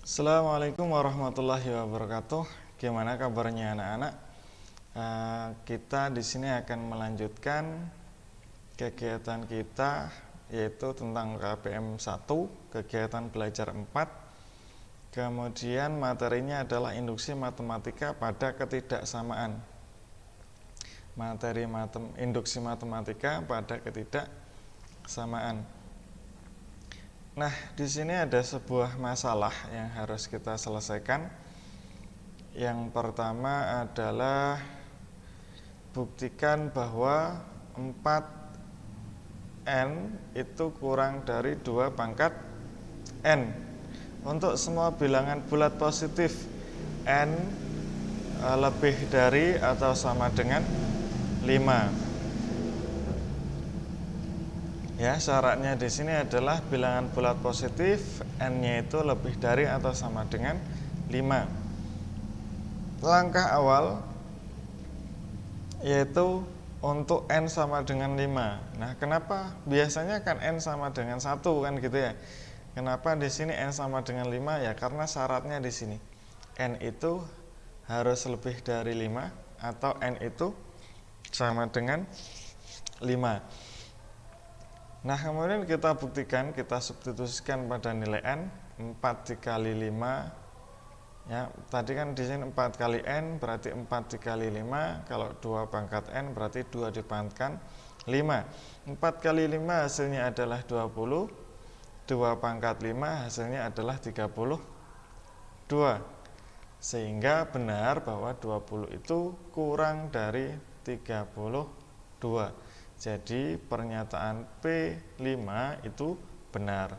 Assalamualaikum warahmatullahi wabarakatuh. Gimana kabarnya anak-anak? Kita di sini akan melanjutkan kegiatan kita, yaitu tentang KPM 1, kegiatan belajar 4. Kemudian materinya adalah induksi matematika pada ketidaksamaan. Induksi matematika pada ketidaksamaan. Nah, di sini ada sebuah masalah yang harus kita selesaikan. Yang pertama adalah buktikan bahwa 4n itu kurang dari 2 pangkat n. Untuk semua bilangan bulat positif, n lebih dari atau sama dengan 5. Ya, syaratnya di sini adalah bilangan bulat positif n-nya itu lebih dari atau sama dengan 5. Langkah awal yaitu untuk n sama dengan 5. Nah, kenapa biasanya kan n sama dengan 1 kan gitu ya. Kenapa di sini n sama dengan 5? Ya karena syaratnya di sini n itu harus lebih dari 5 atau n itu sama dengan 5. Nah, kemudian kita buktikan, kita substitusikan pada nilai n. 4 dikali 5. Ya, tadi kan di sini 4 kali n berarti 4 dikali 5. Kalau 2 pangkat n berarti 2 dipangkatkan 5. 4 kali 5 hasilnya adalah 20. 2 pangkat 5 hasilnya adalah 32. Sehingga benar bahwa 20 itu kurang dari 32. Jadi pernyataan P5 itu benar.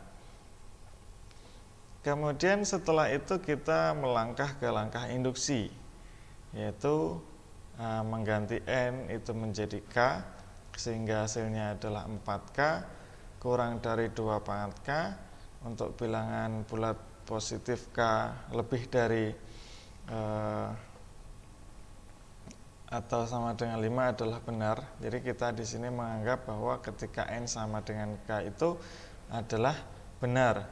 Kemudian setelah itu kita melangkah ke langkah induksi, yaitu mengganti n itu menjadi k, sehingga hasilnya adalah 4k kurang dari 2 pangkat k. Untuk bilangan bulat positif k lebih dari atau sama dengan 5 adalah benar. Jadi kita di sini menganggap bahwa ketika n sama dengan k itu adalah benar.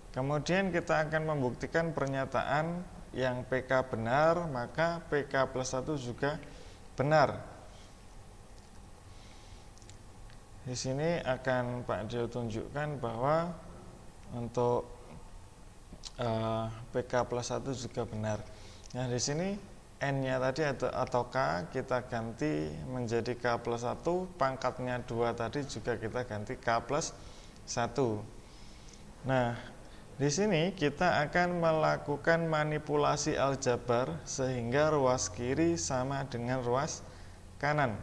Kemudian kita akan membuktikan pernyataan yang PK benar, maka PK plus 1 juga benar. Di sini akan Pak Dio tunjukkan bahwa untuk PK plus 1 juga benar. Nah, di sini n-nya tadi atau k kita ganti menjadi k plus 1, pangkatnya 2 tadi juga kita ganti k plus 1. Nah, di sini kita akan melakukan manipulasi aljabar sehingga ruas kiri sama dengan ruas kanan.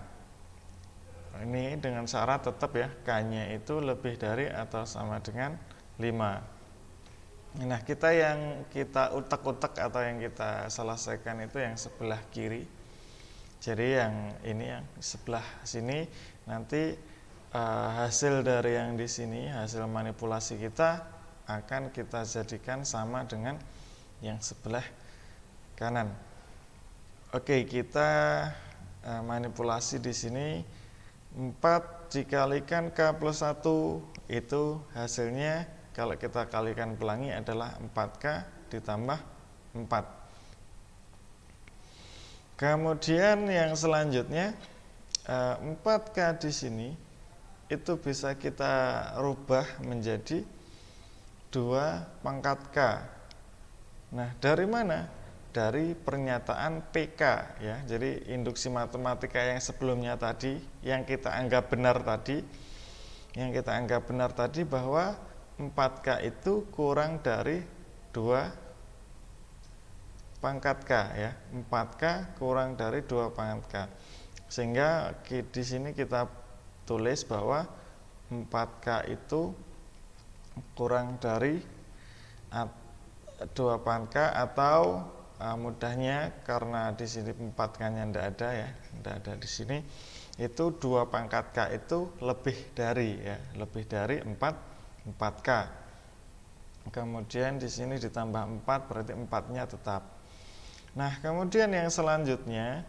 Ini dengan syarat tetap ya, k-nya itu lebih dari atau sama dengan 5. Nah, yang kita utek-utek atau yang kita selesaikan itu yang sebelah kiri. Jadi yang ini yang sebelah sini nanti hasil dari yang di sini, hasil manipulasi kita akan kita jadikan sama dengan yang sebelah kanan. Oke, kita manipulasi di sini 4 dikalikan k plus 1 itu hasilnya kalau kita kalikan pelangi adalah 4k ditambah 4. Kemudian yang selanjutnya 4k di sini itu bisa kita rubah menjadi 2 pangkat k. Nah, dari mana? Dari pernyataan PK ya. Jadi induksi matematika yang sebelumnya tadi, yang kita anggap benar tadi, bahwa 4k itu kurang dari 2 pangkat k ya. 4k kurang dari 2 pangkat k. Sehingga di sini kita tulis bahwa 4k itu kurang dari 2 pangkat k, atau mudahnya karena di sini 4k-nya tidak ada ya, tidak ada di sini, itu 2 pangkat k itu lebih dari 4k. Kemudian di sini ditambah 4 berarti 4-nya tetap. Nah, kemudian yang selanjutnya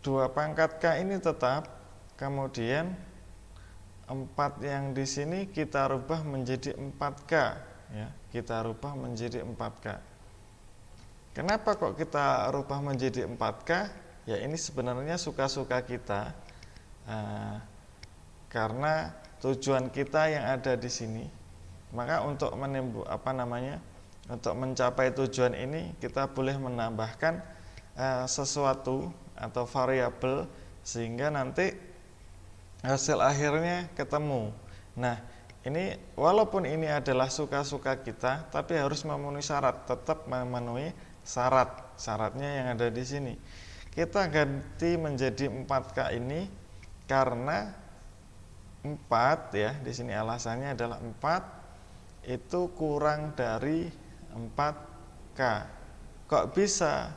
2 pangkat k ini tetap. Kemudian 4 yang di sini kita rubah menjadi 4k ya, kita rubah menjadi 4K. Kenapa kok kita rubah menjadi 4K? Ya ini sebenarnya suka-suka kita, karena tujuan kita yang ada di sini. Maka untuk untuk mencapai tujuan ini kita boleh menambahkan sesuatu atau variabel sehingga nanti hasil akhirnya ketemu. Nah, ini walaupun ini adalah suka-suka kita, tapi harus memenuhi syarat, tetap memenuhi syaratnya yang ada di sini. Kita ganti menjadi 4K ini karena 4 ya, di sini alasannya adalah 4 itu kurang dari 4K. Kok bisa?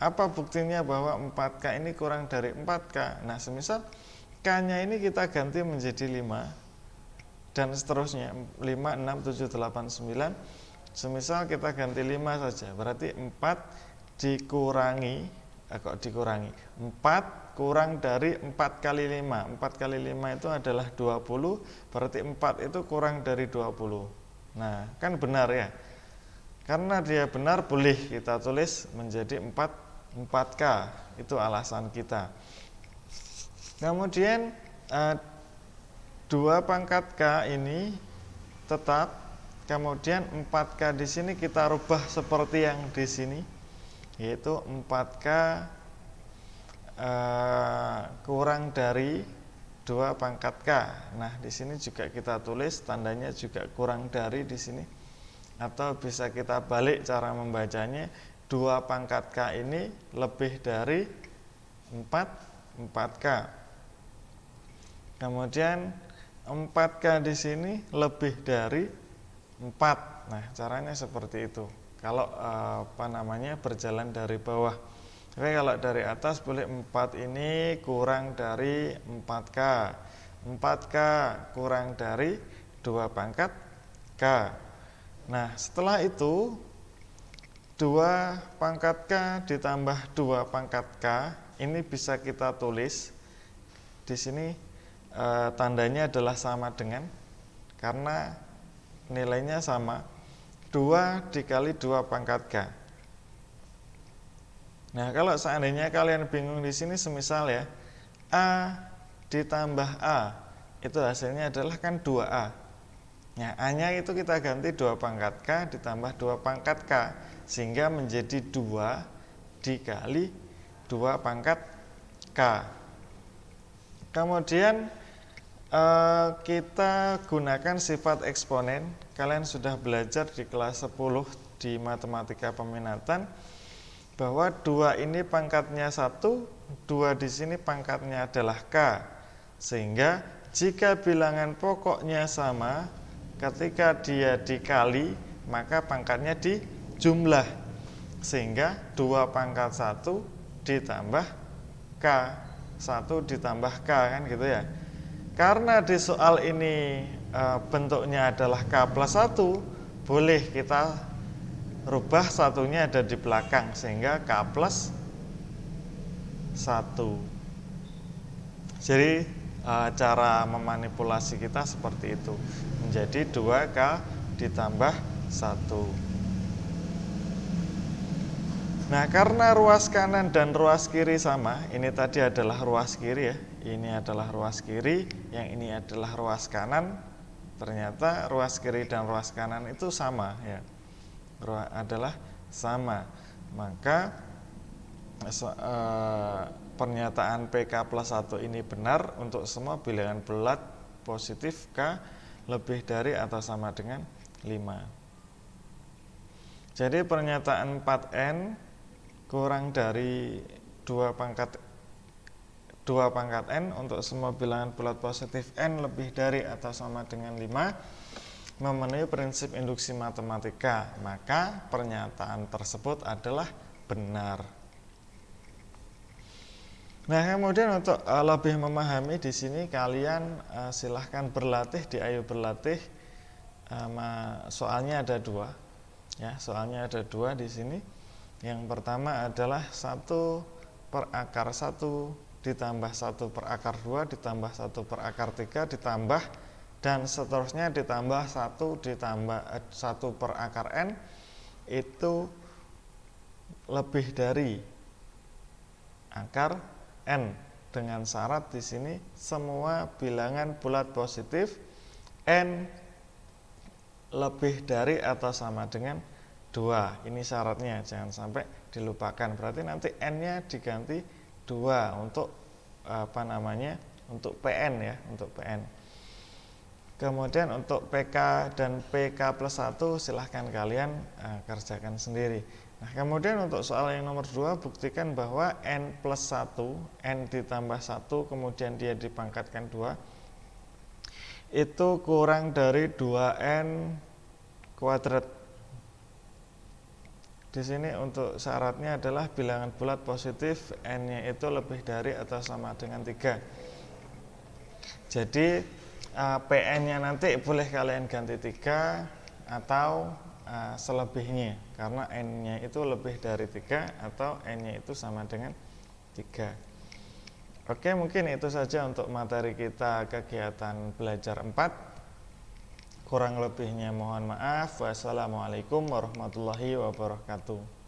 Apa buktinya bahwa 4K ini kurang dari 4K? Nah, semisal K-nya ini kita ganti menjadi 5 dan seterusnya, 5, 6, 7, 8, 9. Semisal kita ganti 5 saja, berarti 4 dikurangi 4 kurang dari 4 kali 5. 4 kali 5 itu adalah 20, berarti 4 itu kurang dari 20. Nah, kan benar ya. Karena dia benar, boleh kita tulis menjadi 4K. Itu alasan kita. Kemudian 2 pangkat K ini tetap, kemudian 4K di sini kita rubah seperti yang di sini, yaitu 4K kurang dari 2 pangkat K. Nah, di sini juga kita tulis tandanya juga kurang dari di sini. Atau bisa kita balik cara membacanya, 2 pangkat K ini lebih dari 4K. Kemudian 4K di sini lebih dari 4. Nah, caranya seperti itu. Kalau berjalan dari bawah. Tapi kalau dari atas boleh 4 ini kurang dari 4K. 4K kurang dari 2 pangkat K. Nah, setelah itu 2 pangkat K ditambah 2 pangkat K ini bisa kita tulis di sini. Tandanya adalah sama dengan, karena nilainya sama, 2 dikali 2 pangkat K. Nah, kalau seandainya kalian bingung di sini, semisal ya, A ditambah A, itu hasilnya adalah kan 2A. Nah, A-nya itu kita ganti 2 pangkat K ditambah 2 pangkat K, sehingga menjadi 2 dikali 2 pangkat K. Kemudian kita gunakan sifat eksponen. Kalian sudah belajar di kelas 10 di matematika peminatan bahwa 2 ini pangkatnya 1, 2 di sini pangkatnya adalah K. Sehingga jika bilangan pokoknya sama, ketika dia dikali, maka pangkatnya dijumlah. Sehingga 2 pangkat 1 ditambah K, 1 ditambah K, kan gitu ya. Karena di soal ini bentuknya adalah K plus 1, boleh kita rubah satunya ada di belakang, sehingga K plus 1. Jadi cara memanipulasi kita seperti itu, menjadi 2K ditambah 1. Nah, karena ruas kanan dan ruas kiri sama, ini tadi adalah ruas kiri ya, ini adalah ruas kiri, yang ini adalah ruas kanan. Ternyata ruas kiri dan ruas kanan itu sama ya, adalah sama. Maka pernyataan PK plus 1 ini benar untuk semua bilangan bulat positif K lebih dari atau sama dengan 5. Jadi pernyataan 4N kurang dari 2 pangkat N untuk semua bilangan bulat positif N lebih dari atau sama dengan 5 memenuhi prinsip induksi matematika, maka pernyataan tersebut adalah benar. Nah, kemudian untuk lebih memahami di sini kalian silahkan berlatih di Ayo Berlatih. Soalnya ada 2 ya, soalnya ada 2 di sini. Yang pertama adalah 1 per akar 1 ditambah 1 per akar 2 ditambah 1 per akar 3 ditambah dan seterusnya ditambah 1 ditambah 1 per akar N itu lebih dari akar N, dengan syarat di sini semua bilangan bulat positif N lebih dari atau sama dengan 2. Ini syaratnya, jangan sampai dilupakan. Berarti nanti N-nya diganti 2 untuk untuk PN ya, untuk PN. Kemudian untuk PK dan PK plus 1 silahkan kalian kerjakan sendiri. Nah, kemudian untuk soal yang nomor 2, buktikan bahwa N plus 1, N ditambah 1, kemudian dia dipangkatkan 2, itu kurang dari 2N kuadrat. Di sini untuk syaratnya adalah bilangan bulat positif N-nya itu lebih dari atau sama dengan 3. Jadi PN-nya nanti boleh kalian ganti 3 atau selebihnya, karena N-nya itu lebih dari 3 atau N-nya itu sama dengan 3. Oke, mungkin itu saja untuk materi kita kegiatan belajar 4. Kurang lebihnya mohon maaf. Wassalamualaikum warahmatullahi wabarakatuh.